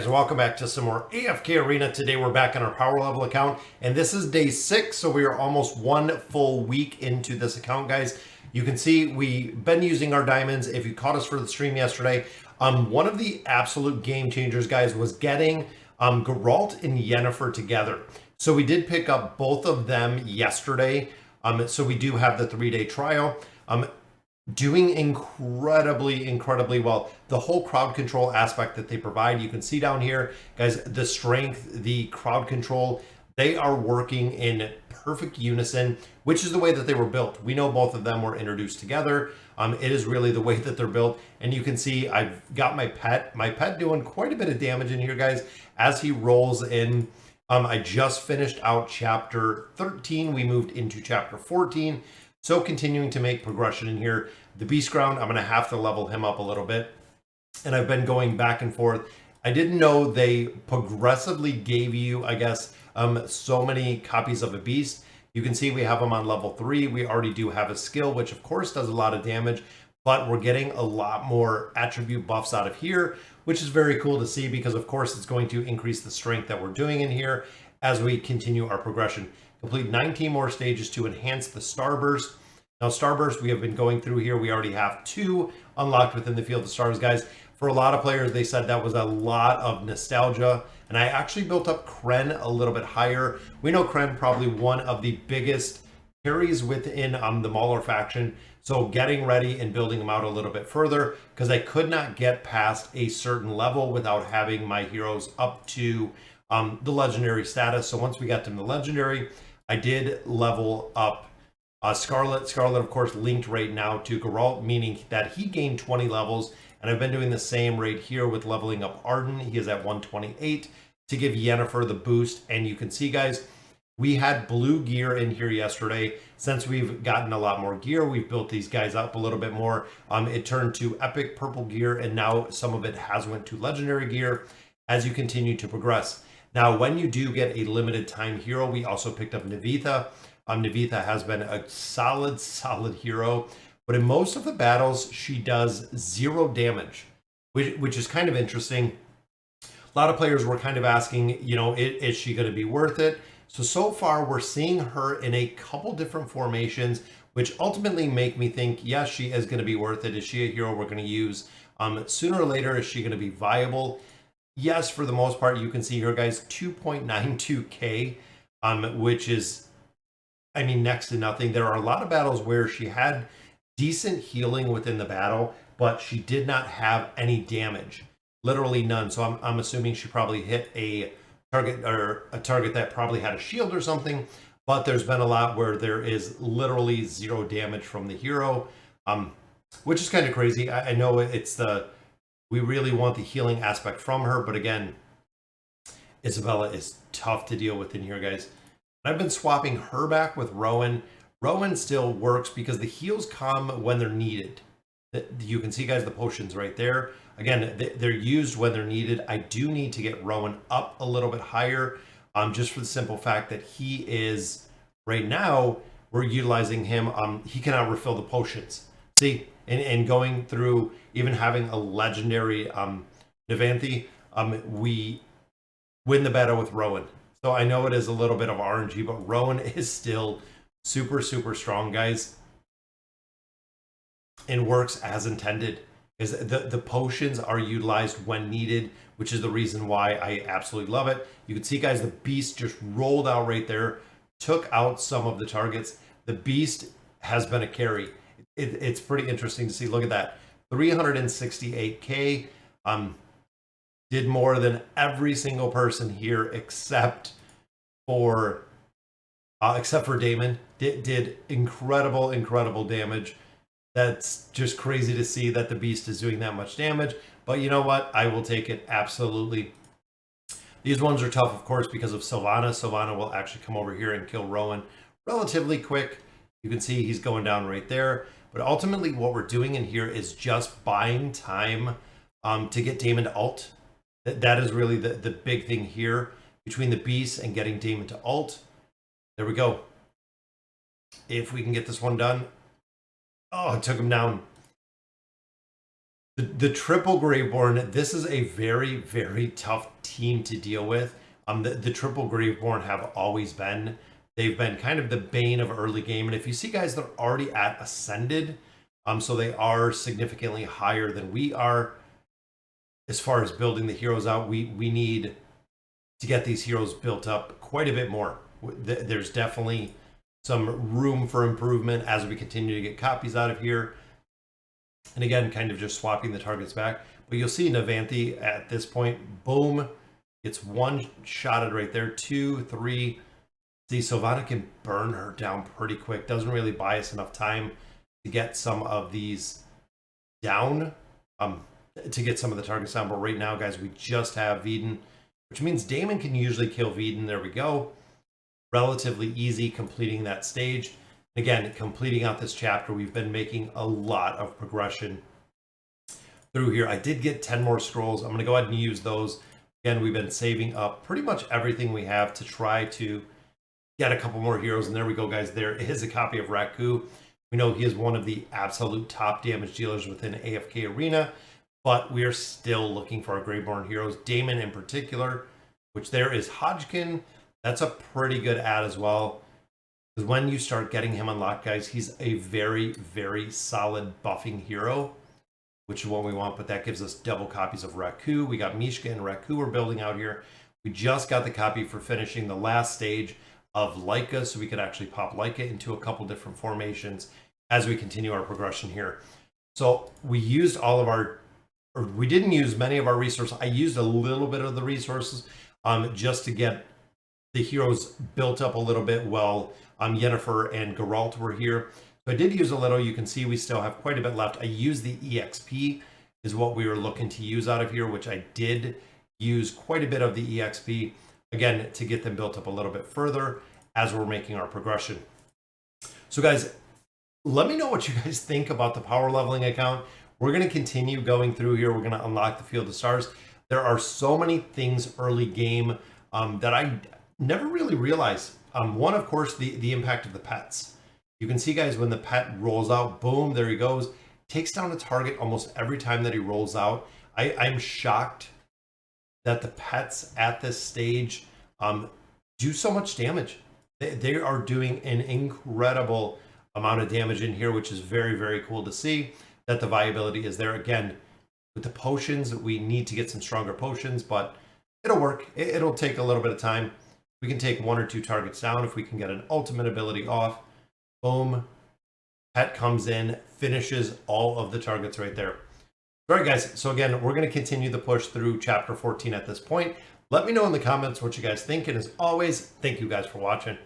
guys, and welcome back to some more AFK Arena. Today we're back on our power level account, and this is day 6, so we are almost 1 full week into this account, guys. You can see we've been using our diamonds. If you caught us for the stream yesterday, one of the absolute game changers, guys, was getting Geralt and Yennefer together. So we did pick up both of them yesterday. So we do have the 3-day trial. Doing incredibly well. The whole crowd control aspect that they provide, you can see down here, guys, the strength, the crowd control, they are working in perfect unison, which is the way that they were built. We know both of them were introduced together. It is really the way that they're built. And you can see I've got my pet doing quite a bit of damage in here, guys, as he rolls in. I just finished out chapter 13. We moved into chapter 14. So continuing to make progression in here. The Beast Ground, I'm going to have to level him up a little bit. And I've been going back and forth. I didn't know they progressively gave you, I guess, so many copies of a beast. You can see we have him on level 3. We already do have a skill, which of course does a lot of damage. But we're getting a lot more attribute buffs out of here, which is very cool to see because of course it's going to increase the strength that we're doing in here as we continue our progression. Complete 19 more stages to enhance the Starburst. Now, Starburst, we have been going through here. We already have 2 unlocked within the Field of Stars, guys. For a lot of players, they said that was a lot of nostalgia. And I actually built up Kren a little bit higher. We know Kren probably one of the biggest carries within the Mauler faction. So getting ready and building them out a little bit further because I could not get past a certain level without having my heroes up to the legendary status. So once we got them to legendary, I did level up Scarlet. Scarlet, of course, linked right now to Geralt, meaning that he gained 20 levels. And I've been doing the same right here with leveling up Arden. He is at 128 to give Yennefer the boost. And you can see, guys, we had blue gear in here yesterday. Since we've gotten a lot more gear, we've built these guys up a little bit more. It turned to epic purple gear, and now some of it has went to legendary gear as you continue to progress. Now, when you do get a limited time hero, we also picked up Navitha. Navitha has been a solid hero, but in most of the battles, she does 0 damage, which is kind of interesting. A lot of players were kind of asking, you know, is she going to be worth it? So far, we're seeing her in a couple different formations, which ultimately make me think, yes, she is going to be worth it. Is she a hero we're going to use? Sooner or later, is she going to be viable? Yes, for the most part, you can see here, guys, 2.92k, which is, I mean, next to nothing. There are a lot of battles where she had decent healing within the battle, but she did not have any damage, literally none. So I'm assuming she probably hit a target or a target that probably had a shield or something. But there's been a lot where there is literally 0 damage from the hero, which is kind of crazy. I know it's we really want the healing aspect from her, but again, Isabella is tough to deal with in here, guys. I've been swapping her back with Rowan. Rowan still works because the heals come when they're needed. You can see, guys, the potions right there. Again, they're used when they're needed. I do need to get Rowan up a little bit higher, just for the simple fact that he is, right now, we're utilizing him. He cannot refill the potions. See, and going through, even having a legendary Nevanthi, we win the battle with Rowan. So I know it is a little bit of RNG, but Rowan is still super strong, guys, and works as intended. Is the potions are utilized when needed, which is the reason why I absolutely love it. You can see, guys, the beast just rolled out right there, took out some of the targets. The beast has been a carry. It's pretty interesting to see. Look at that, 368k. Did more than every single person here except for Damon. Did incredible damage. That's just crazy to see that the beast is doing that much damage. But you know what? I will take it, absolutely. These ones are tough, of course, because of Sylvana. Sylvana will actually come over here and kill Rowan relatively quick. You can see he's going down right there. But ultimately, what we're doing in here is just buying time to get Damon to ult. That is really the big thing here between the beast and getting Damon to ult. There we go. If we can get this one done. Oh, it took him down. The triple Graveborn, this is a very, very tough team to deal with. The triple Graveborn have always been, they've been kind of the bane of early game. And if you see guys, they're already at Ascended, so they are significantly higher than we are. As far as building the heroes out, we need to get these heroes built up quite a bit more. There's definitely some room for improvement as we continue to get copies out of here. And again, kind of just swapping the targets back. But you'll see Navanthi at this point, boom, gets one shotted right there, 2, 3. See, Sylvana can burn her down pretty quick. Doesn't really buy us enough time to get some of these down, to get some of the targets down. But right now, guys, we just have Veden, which means Damon can usually kill Veden. There we go. Relatively easy completing that stage. Again, completing out this chapter, we've been making a lot of progression through here. I did get 10 more scrolls. I'm going to go ahead and use those. Again, we've been saving up pretty much everything we have to try to get a couple more heroes. And there we go, guys. There is a copy of Raku. We know he is one of the absolute top damage dealers within AFK Arena, but we are still looking for our Greyborn heroes. Damon in particular, which there is Hodgkin. That's a pretty good ad as well. Because when you start getting him unlocked, guys, he's a very, very solid buffing hero, which is what we want. But that gives us double copies of Raku. We got Mishka and Raku we're building out here. We just got the copy for finishing the last stage of Leica, so we could actually pop Leica into a couple different formations as we continue our progression here. So we used all of our, or we didn't use many of our resources. I used a little bit of the resources just to get the heroes built up a little bit while Yennefer and Geralt were here. So I did use a little. You can see we still have quite a bit left. I used the EXP is what we were looking to use out of here, which I did use quite a bit of the EXP, again, to get them built up a little bit further as we're making our progression. So guys, let me know what you guys think about the power leveling account. We're going to continue going through here. We're going to unlock the Field of Stars. There are so many things early game that I never really realized. One, of course, the impact of the pets. You can see, guys, when the pet rolls out, boom, there he goes. Takes down a target almost every time that he rolls out. I'm shocked that the pets at this stage do so much damage. They are doing an incredible amount of damage in here, which is very, very cool to see that the viability is there. Again, with the potions, we need to get some stronger potions, but it'll work. It'll take a little bit of time. We can take 1 or 2 targets down if we can get an ultimate ability off. Boom. Pet comes in, finishes all of the targets right there. All right, guys. So again, we're going to continue the push through chapter 14 at this point. Let me know in the comments what you guys think. And as always, thank you guys for watching.